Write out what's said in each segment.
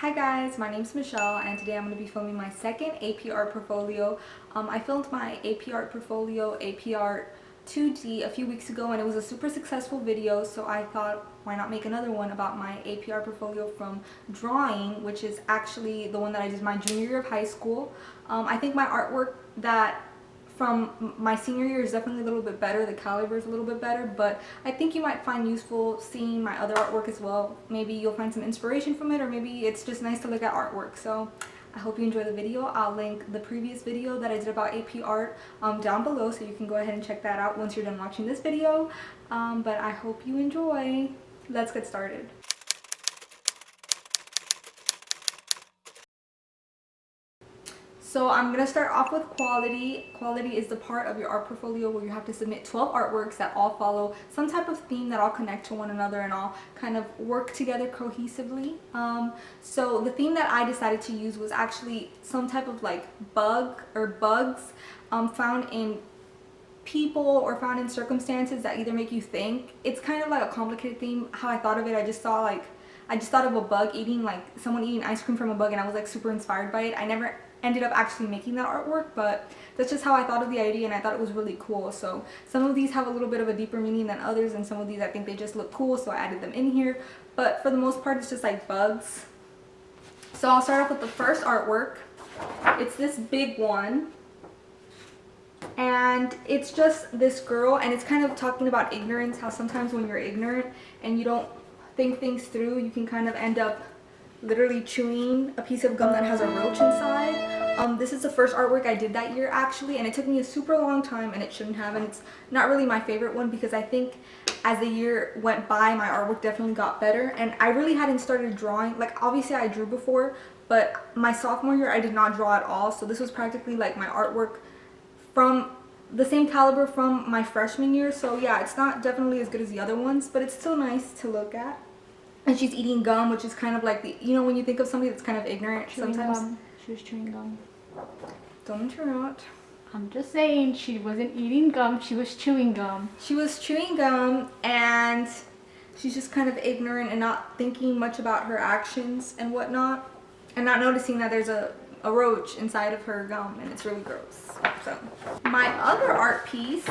Hi guys, my name is Michelle and today I'm going to be filming my second AP art portfolio. I filmed my AP art portfolio, AP art 2D a few weeks ago and it was a super successful video, so I thought why not make another one about my AP art portfolio from drawing, which is actually the one that I did my junior year of high school. I think my artwork that from my senior year is definitely a little bit better. The caliber is a little bit better, but I think you might find useful seeing my other artwork as well. Maybe you'll find some inspiration from it, or maybe it's just nice to look at artwork. So I hope you enjoy the video. I'll link the previous video that I did about AP art down below, so you can go ahead and check that out once you're done watching this video. But I hope you enjoy. Let's get started. So I'm going to start off with quality. Quality is the part of your art portfolio where you have to submit 12 artworks that all follow some type of theme that all connect to one another and all kind of work together cohesively. So the theme that I decided to use was actually some type of like bug or bugs found in people or found in circumstances that either make you think. It's kind of like a complicated theme. How I thought of it, I just thought of a bug eating, like someone eating ice cream from a bug, and I was like super inspired by it. I never ended up actually making that artwork, but that's just how I thought of the idea and I thought it was really cool. So some of these have a little bit of a deeper meaning than others, and some of these I think they just look cool, so I added them in here. But for the most part, it's just like bugs. So I'll start off with the first artwork. It's this big one, and it's just this girl, and it's kind of talking about ignorance, how sometimes when you're ignorant and you don't think things through, you can kind of end up literally chewing a piece of gum that has a roach inside. This is the first artwork I did that year actually, and it took me a super long time, and it shouldn't have, and it's not really my favorite one because I think as the year went by my artwork definitely got better, and I really hadn't started drawing. Like obviously I drew before, but my sophomore year I did not draw at all, so this was practically like my artwork from the same caliber from my freshman year. So yeah, it's not definitely as good as the other ones, but it's still nice to look at. And she's eating gum, which is kind of like the, you know, when you think of somebody that's kind of ignorant sometimes. She was chewing gum. Don't interrupt. I'm just saying, she wasn't eating gum, she was chewing gum. She was chewing gum, and she's just kind of ignorant and not thinking much about her actions and whatnot, and not noticing that there's a roach inside of her gum, and it's really gross. So my other art piece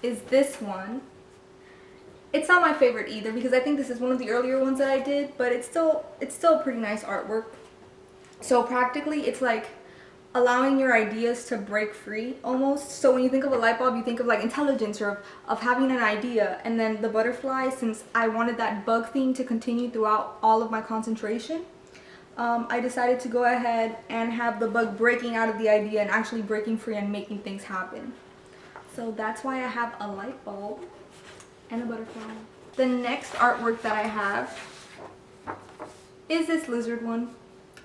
is this one. It's not my favorite either because I think this is one of the earlier ones that I did, but it's still pretty nice artwork. So practically it's like allowing your ideas to break free almost. So when you think of a light bulb, you think of like intelligence or of having an idea, and then the butterfly, since I wanted that bug theme to continue throughout all of my concentration, I decided to go ahead and have the bug breaking out of the idea and actually breaking free and making things happen. So that's why I have a light bulb and a butterfly. The next artwork that I have is this lizard one,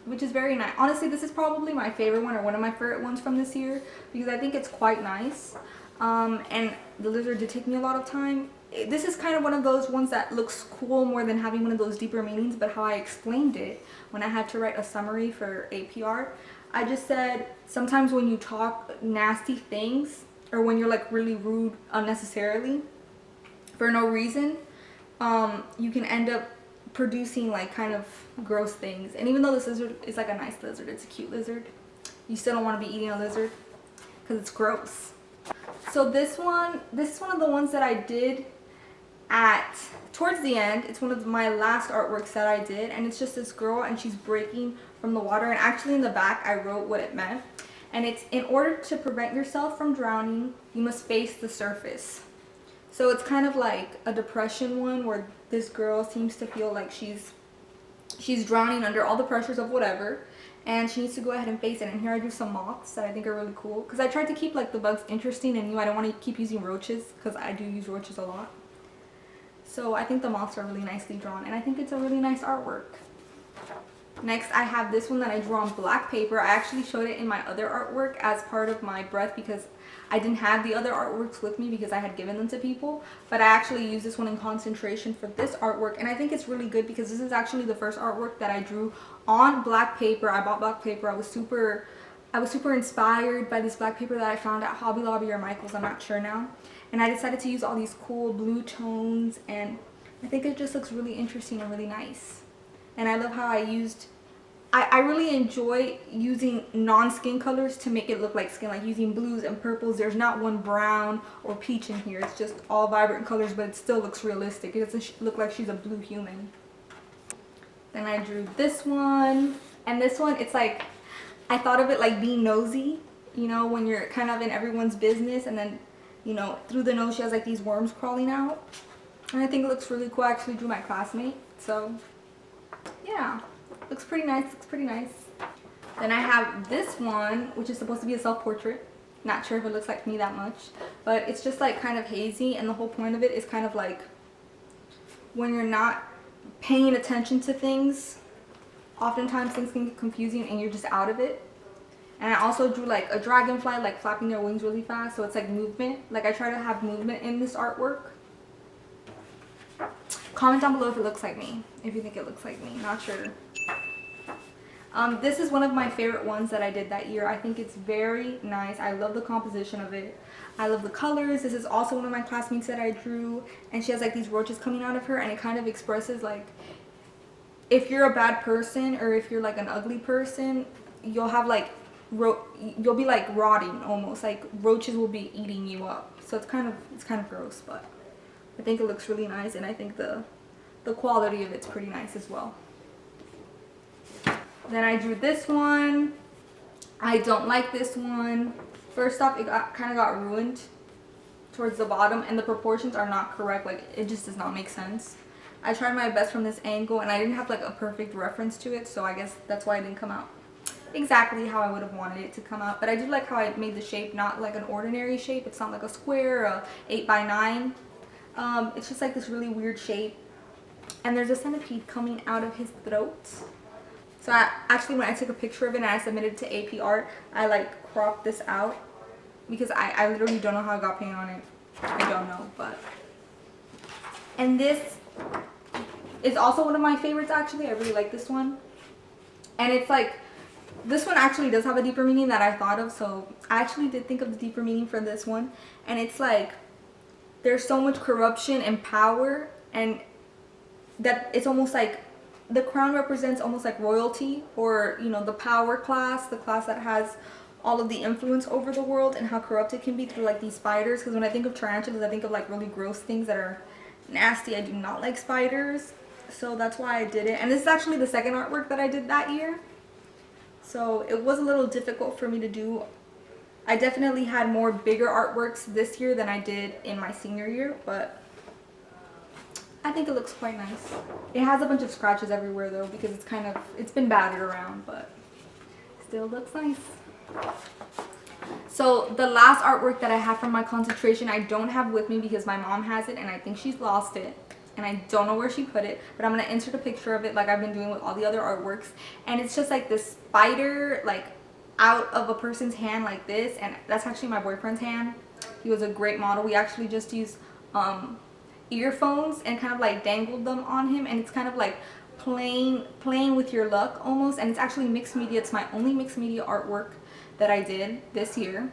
which is very nice. Honestly, this is probably my favorite one, or one of my favorite ones from this year, because I think it's quite nice. And the lizard did take me a lot of time. This is kind of one of those ones that looks cool more than having one of those deeper meanings, but how I explained it when I had to write a summary for AP art, I just said sometimes when you talk nasty things, or when you're like really rude unnecessarily for no reason, you can end up producing like kind of gross things. And even though this lizard is like a nice lizard, it's a cute lizard, you still don't want to be eating a lizard because it's gross. So this is one of the ones that I did towards the end. It's one of my last artworks that I did, and it's just this girl and she's breaking from the water, and actually in the back I wrote what it meant, and it's in order to prevent yourself from drowning, you must face the surface. So it's kind of like a depression one where this girl seems to feel like she's drowning under all the pressures of whatever, and she needs to go ahead and face it. And here I do some moths that I think are really cool because I tried to keep like the bugs interesting and new. I don't want to keep using roaches because I do use roaches a lot. So I think the moths are really nicely drawn, and I think it's a really nice artwork. Next, I have this one that I drew on black paper. I actually showed it in my other artwork as part of my breath because I didn't have the other artworks with me because I had given them to people, but I actually used this one in concentration for this artwork, and I think it's really good because this is actually the first artwork that I drew on black paper. I bought black paper. I was super inspired by this black paper that I found at Hobby Lobby or Michael's, I'm not sure now, and I decided to use all these cool blue tones, and I think it just looks really interesting and really nice. And I love how I used I really enjoy using non-skin colors to make it look like skin, like using blues and purples. There's not one brown or peach in here. It's just all vibrant colors, but it still looks realistic. It doesn't look like she's a blue human. Then I drew this one, and this one, it's like, I thought of it like being nosy, you know, when you're kind of in everyone's business, and then, you know, through the nose she has like these worms crawling out. And I think it looks really cool. I actually drew my classmate, so yeah, looks pretty nice, looks pretty nice. Then I have this one, which is supposed to be a self-portrait. Not sure if it looks like me that much, but it's just like kind of hazy, and the whole point of it is kind of like when you're not paying attention to things, oftentimes things can get confusing and you're just out of it. And I also drew like a dragonfly like flapping their wings really fast, so it's like movement. Like I try to have movement in this artwork. Comment down below if it looks like me, if you think it looks like me. Not sure. This is one of my favorite ones that I did that year. I think it's very nice. I love the composition of it. I love the colors. This is also one of my classmates that I drew, and she has like these roaches coming out of her, and it kind of expresses like if you're a bad person or if you're like an ugly person, you'll have like you'll be like rotting almost, like roaches will be eating you up. So it's kind of gross, but I think it looks really nice, and I think the quality of it's pretty nice as well. Then I drew this one. I don't like this one. First off, it kind of got ruined towards the bottom, and the proportions are not correct. Like it just does not make sense. I tried my best from this angle, and I didn't have like a perfect reference to it, so I guess that's why it didn't come out exactly how I would have wanted it to come out. But I do like how I made the shape not like an ordinary shape. It's not like a square or a 8x9. It's just like this really weird shape, and there's a centipede coming out of his throat. So actually when I took a picture of it and I submitted it to AP Art, I like cropped this out because I literally don't know how I got paint on it. I don't know, but. And this is also one of my favorites actually. I really like this one. And it's like, this one actually does have a deeper meaning that I thought of. So I actually did think of the deeper meaning for this one. And it's like, there's so much corruption and power, and that it's almost like the crown represents almost like royalty, or you know, the power class, the class that has all of the influence over the world, and how corrupt it can be through like these spiders. Because when I think of tarantulas, I think of like really gross things that are nasty. I do not like spiders, so that's why I did it. And this is actually the second artwork that I did that year, so it was a little difficult for me to do. I definitely had more bigger artworks this year than I did in my senior year, but I think it looks quite nice. It has a bunch of scratches everywhere though, because it's been battered around, but still looks nice. So the last artwork that I have from my concentration, I don't have with me because my mom has it and I think she's lost it, and I don't know where she put it, but I'm gonna insert a picture of it like I've been doing with all the other artworks. And it's just like this spider like out of a person's hand like this, and that's actually my boyfriend's hand. He was a great model. We actually just used earphones and kind of like dangled them on him, and it's kind of like playing with your luck almost. And it's actually mixed media. It's my only mixed media artwork that I did this year,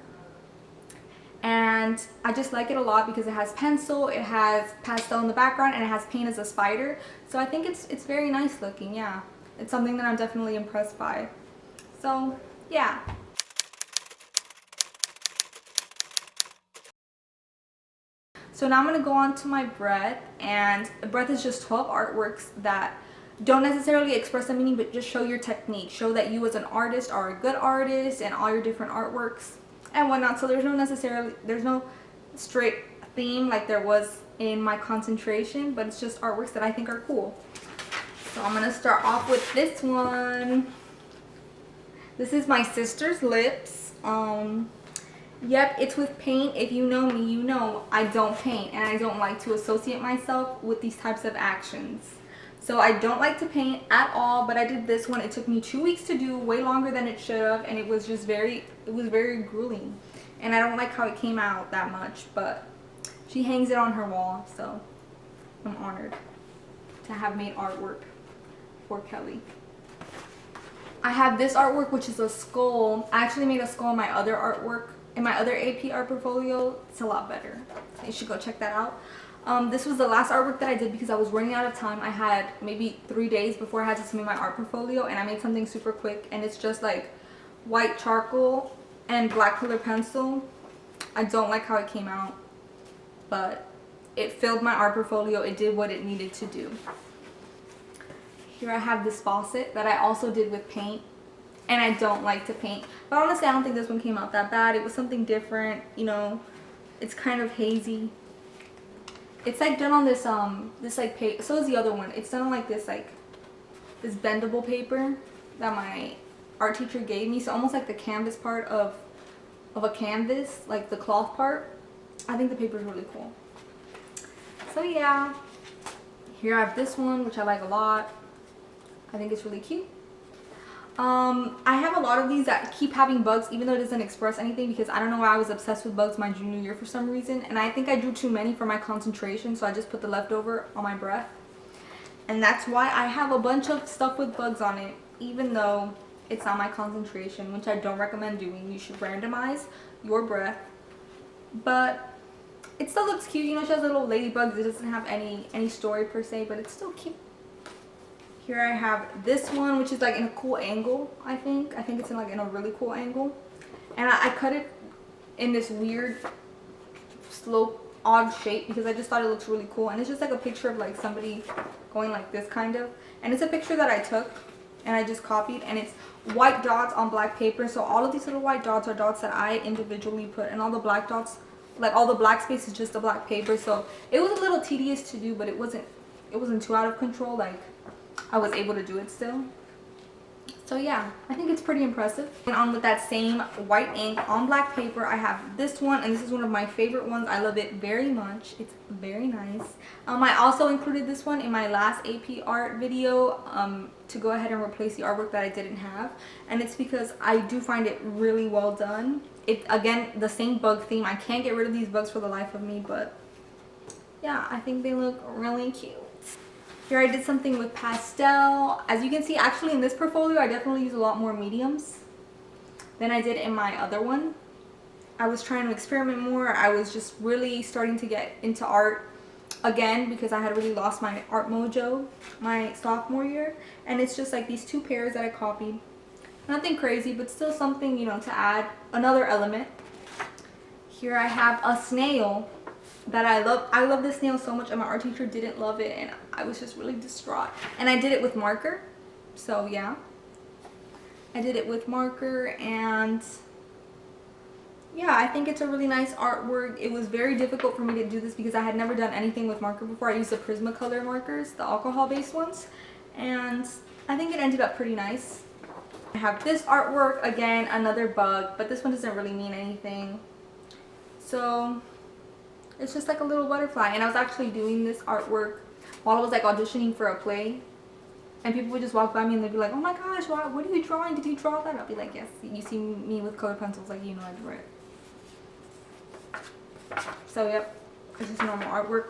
and I just like it a lot because it has pencil, it has pastel in the background, and it has paint as a spider. So I think it's very nice looking. Yeah, it's something that I'm definitely impressed by. So yeah. So now I'm going to go on to my breath, and breath is just 12 artworks that don't necessarily express a meaning, but just show your technique, show that you as an artist are a good artist, and all your different artworks and whatnot. So there's no straight theme like there was in my concentration, but it's just artworks that I think are cool. So I'm going to start off with this one. This is my sister's lips. Yep, it's with paint. If you know me, you know I don't paint, and I don't like to associate myself with these types of actions. So I don't like to paint at all, but I did this one. It took me 2 weeks to do, way longer than it should have, and it was very grueling. And I don't like how it came out that much, but she hangs it on her wall, so I'm honored to have made artwork for Kelly. I have this artwork, which is a skull. I actually made a skull in my other artwork, in my other AP art portfolio. It's a lot better. So you should go check that out. This was the last artwork that I did because I was running out of time. I had maybe 3 days before I had to submit my art portfolio, and I made something super quick, and it's just like white charcoal and black color pencil. I don't like how it came out, but it filled my art portfolio. It did what it needed to do. Here I have this faucet that I also did with paint, and I don't like to paint, but honestly I don't think this one came out that bad. It was something different, you know. It's kind of hazy. It's like done on this this like paper. So is the other one. It's done on like this bendable paper that my art teacher gave me. So almost like the canvas part of a canvas, like the cloth part. I think the paper is really cool. So yeah, here I have this one, which I like a lot. I think it's really cute. I have a lot of these that keep having bugs, even though it doesn't express anything, because I don't know why I was obsessed with bugs my junior year for some reason, and I think I drew too many for my concentration, so I just put the leftover on my breath, and that's why I have a bunch of stuff with bugs on it, even though it's not my concentration, which I don't recommend doing. You should randomize your breath, but it still looks cute. You know, she has little ladybugs. It doesn't have any story per se, but it's still cute. Here I have this one, which is like in a cool angle, I think. I think it's in like in a really cool angle. And I cut it in this weird slope, odd shape because I just thought it looks really cool. And it's just like a picture of like somebody going like this kind of. And it's a picture that I took and I just copied. And it's white dots on black paper. So all of these little white dots are dots that I individually put. And all the black dots, like all the black space is just the black paper. So it was a little tedious to do, but it wasn't too out of control. Like, I was able to do it still. So yeah, I think it's pretty impressive. And on with that same white ink on black paper, I have this one, and this is one of my favorite ones. I love it very much. It's very nice. I also included this one in my last AP art video to go ahead and replace the artwork that I didn't have, and it's because I do find it really well done. It, again, the same bug theme. I can't get rid of these bugs for the life of me, but yeah, I think they look really cute. Here I did something with pastel. As you can see, actually in this portfolio, I definitely use a lot more mediums than I did in my other one. I was trying to experiment more. I was just really starting to get into art again because I had really lost my art mojo my sophomore year. And it's just like these two pairs that I copied. Nothing crazy, but still something, you know, to add another element. Here I have a snail that I love. I love this snail so much, and my art teacher didn't love it, and I was just really distraught. And I did it with marker, so yeah, I did it with marker, and yeah, I think it's a really nice artwork. It was very difficult for me to do this because I had never done anything with marker before. I used the Prismacolor markers, the alcohol based ones, and I think it ended up pretty nice. I have this artwork, again, another bug, but this one doesn't really mean anything. So it's just like a little butterfly, and I was actually doing this artwork while I was like auditioning for a play, and people would just walk by me and they'd be like, oh my gosh, what are you drawing? Did you draw that? I'll be like, yes, you see me with colored pencils, like, you know I drew it. So yep, it's just normal artwork.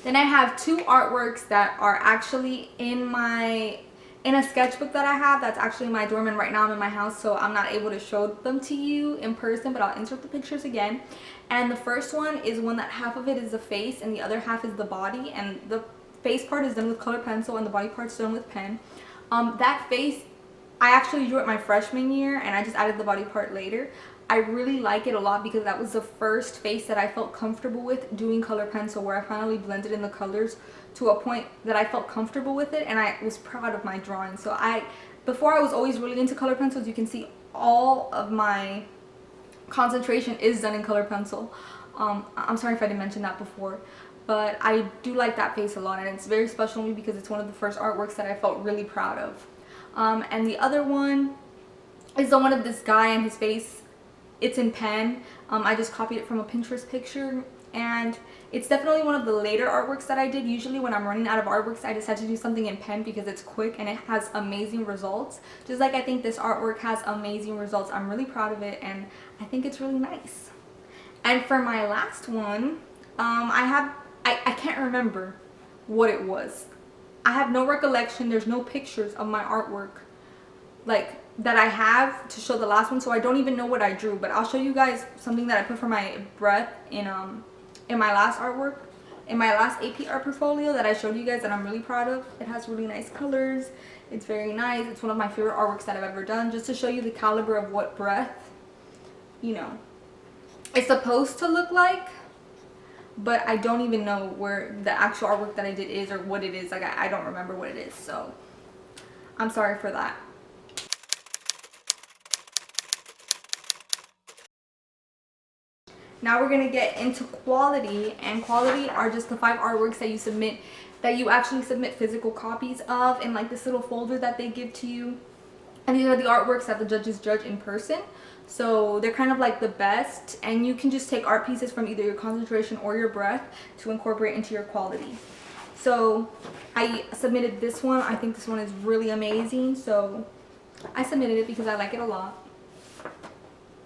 Then I have two artworks that are actually in a sketchbook that I have that's actually in my dorm, and right now I'm in my house, so I'm not able to show them to you in person, but I'll insert the pictures again. And the first one is one that half of it is the face and the other half is the body, and the face part is done with colored pencil and the body part's done with pen. That face, I actually drew it my freshman year, and I just added the body part later. I really like it a lot because that was the first face that I felt comfortable with doing color pencil, where I finally blended in the colors to a point that I felt comfortable with it, and I was proud of my drawing. So before I was always really into color pencils. You can see all of my concentration is done in color pencil. I'm sorry if I didn't mention that before, but I do like that face a lot, and it's very special to me because it's one of the first artworks that I felt really proud of. And the other one is the one of this guy and his face. It's in pen. I just copied it from a Pinterest picture, and it's definitely one of the later artworks that I did. Usually when I'm running out of artworks, I decide to do something in pen because it's quick and it has amazing results. Just like I think this artwork has amazing results. I'm really proud of it, and I think it's really nice. And for my last one, I can't remember what it was. I have no recollection. There's no pictures of my artwork like that I have to show the last one, so I don't even know what I drew, but I'll show you guys something that I put for my breath in my last artwork in my last AP art portfolio that I showed you guys that I'm really proud of. It has really nice colors. It's very nice. It's one of my favorite artworks that I've ever done, just to show you the caliber of what Breath, you know, it's supposed to look like. But I don't even know where the actual artwork that I did is, or what it is. Like, I don't remember what it is, so I'm sorry for that. Now we're gonna get into quality, and quality are just the 5 artworks that you submit, that you actually submit physical copies of in like this little folder that they give to you. And these are the artworks that the judges judge in person. So they're kind of like the best, and you can just take art pieces from either your concentration or your breath to incorporate into your quality. So I submitted this one. I think this one is really amazing, so I submitted it because I like it a lot.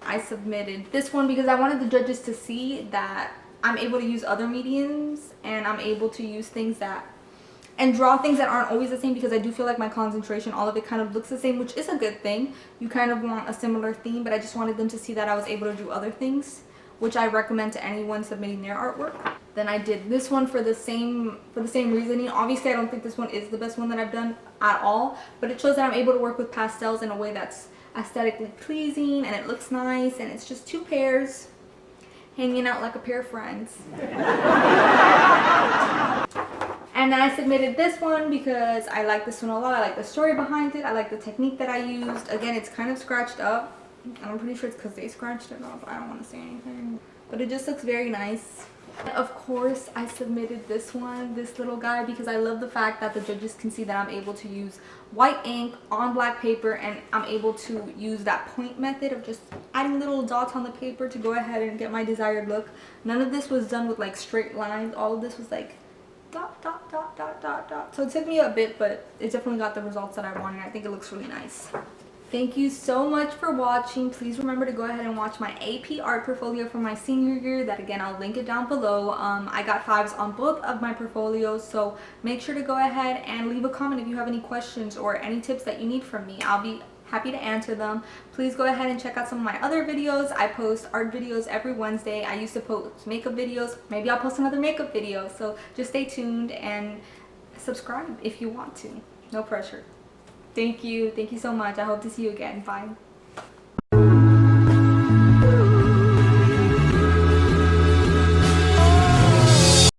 I submitted this one because I wanted the judges to see that I'm able to use other mediums, and I'm able to use things that, and draw things that aren't always the same, because I do feel like my concentration, all of it kind of looks the same, which is a good thing. You kind of want a similar theme, but I just wanted them to see that I was able to do other things, which I recommend to anyone submitting their artwork. Then I did this one for the same reasoning. Obviously, I don't think this one is the best one that I've done at all, but it shows that I'm able to work with pastels in a way that's aesthetically pleasing, and it looks nice, and it's just 2 pairs hanging out like a pair of friends. And then I submitted this one because I like this one a lot. I like the story behind it. I like the technique that I used. Again, it's kind of scratched up. I'm pretty sure it's because they scratched it off. I don't want to say anything. But it just looks very nice. Of course, I submitted this one, this little guy, because I love the fact that the judges can see that I'm able to use white ink on black paper, and I'm able to use that point method of just adding little dots on the paper to go ahead and get my desired look. None of this was done with like straight lines. All of this was like dot, dot, dot, dot, dot, dot. So it took me a bit, but it definitely got the results that I wanted. I think it looks really nice. Thank you so much for watching. Please remember to go ahead and watch my AP art portfolio from my senior year. That, again, I'll link it down below. I got 5s on both of my portfolios, so make sure to go ahead and leave a comment if you have any questions or any tips that you need from me. I'll be happy to answer them. Please go ahead and check out some of my other videos. I post art videos every Wednesday. I used to post makeup videos. Maybe I'll post another makeup video, so just stay tuned and subscribe if you want to. No pressure. Thank you so much. I hope to see you again. Bye.